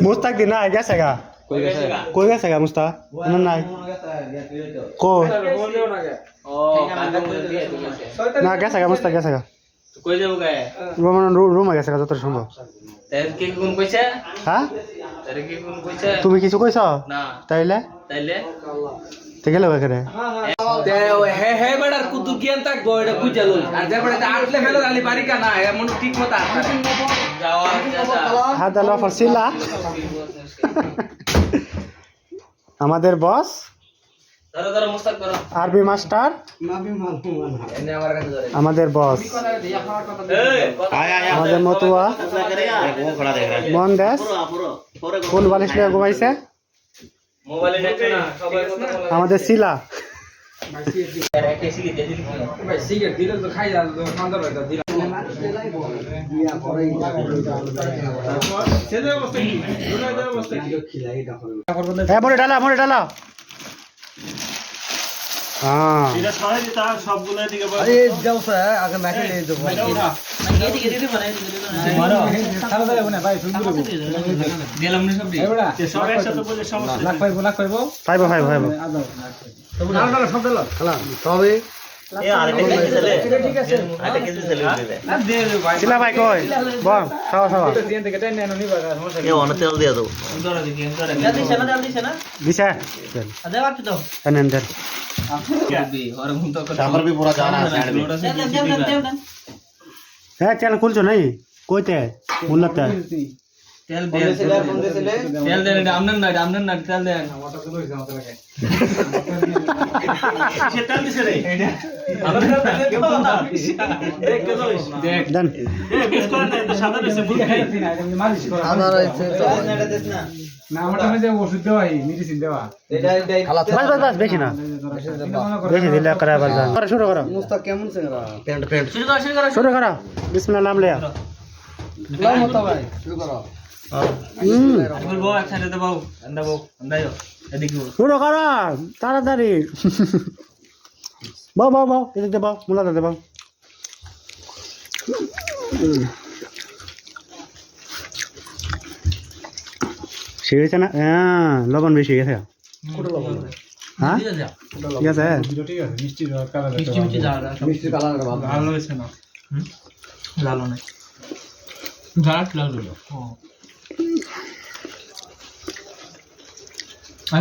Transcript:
মুস্তাক দি না গেছে গা কই গেছে গা মুস্তাক মনে নাই কই না গেছে গা মুস্তাক গেছে গা কই যাবো গায় রুমে গেছে গা যত সম্ভব তাই কি কোন কইছে হ্যাঁ তাই কি কোন কইছে তুমি কিছু কইছ না তাইলে তে গেল করে হে হে বেটার কুতুর কি আনতা গয়টা কুজালো আর যে বেটা আটলে ফেলো আলি বাড়ি কানা এমন ঠিক মত আসে যাওয়া হাদা লফর সিলা আমাদের বস ধরো ধরো মুস্তাক ধরো আরবি মাস্টার এনে আমার কাছে ধরে আমাদের বস আমাদের মতুয়া মন দেশ কোন বালিশ লিয়ে ঘুমাইছে মোবাইলে দেখছো না সবাই কথা বলে আমাদের শিলা একটা সিগারেট দিয়ে দিলি ভাই সিগারেট দিলে তো খাই যাবে খান্দা হইতা দিলা ছেলে অবস্থা কি দুনাইদের অবস্থা কি মোরে ডালা হ্যাঁ এটা সরাই দিতে আর সবগুলো দিকে আরে যাও স্যার আগে ম্যাকে নিয়ে দেবো এদিকে দিদি বানাই মারো খালা দাও না ভাই সুন্দর দিলাম না সব দিয়ে সব একসাথে বলে সমস্যা লাখ পাইবো পাইবো না সব দিল খালা তবে এ আরে ছেলে ঠিক আছে আরে কিছু ছেলে দিবে না দে ভাই শিলা ভাই কই বল খাওয়া দিন থেকে টাইম নেন নিবা সমস্যা এ অনেক তেল দিয়ে দাও ধরো দেখি ধরো দিছে না দিছে আদে বাকি দাও এনেন দেন और हम तो চাপর भी पूरा जाना है साइड में হ্যাঁ চ্যানেল খুলছো নাই কইতে মুন্নাতে तेल दे तेल दे আমনন না তেল দে সে তেল দিছে রে দেখ দেন এ মিস করে না তো সাদা দিছে বুঝি মালিশ করা আদা রইছে তো না আমারটা মধ্যে ওষুধ দেওয়াই মেডিসিন দেওয়া বাস বেশি না বেশি দিলে করে আবার যান শুরু করো মুস্তাক কেমন সিংরা পেন্ট শুরু করো বিসমিল্লাহ নাম লিয়া লাও মত ভাই শুরু করো বলবো একসাথে দে বাবু আন্দায়ো এদিকে শুরু করো তাড়াতাড়ি বাও এদিকে বাও মুলাতে দে বাও শিখেছে না হ্যাঁ লবণ বেশি গেছে হ্যাঁ ঠিক আছে ঠিক আছে মিষ্টি কালার মিষ্টি দাও মিষ্টি কালার ভালো হয়েছে না লালো না ঝাড় লাগলো ও আই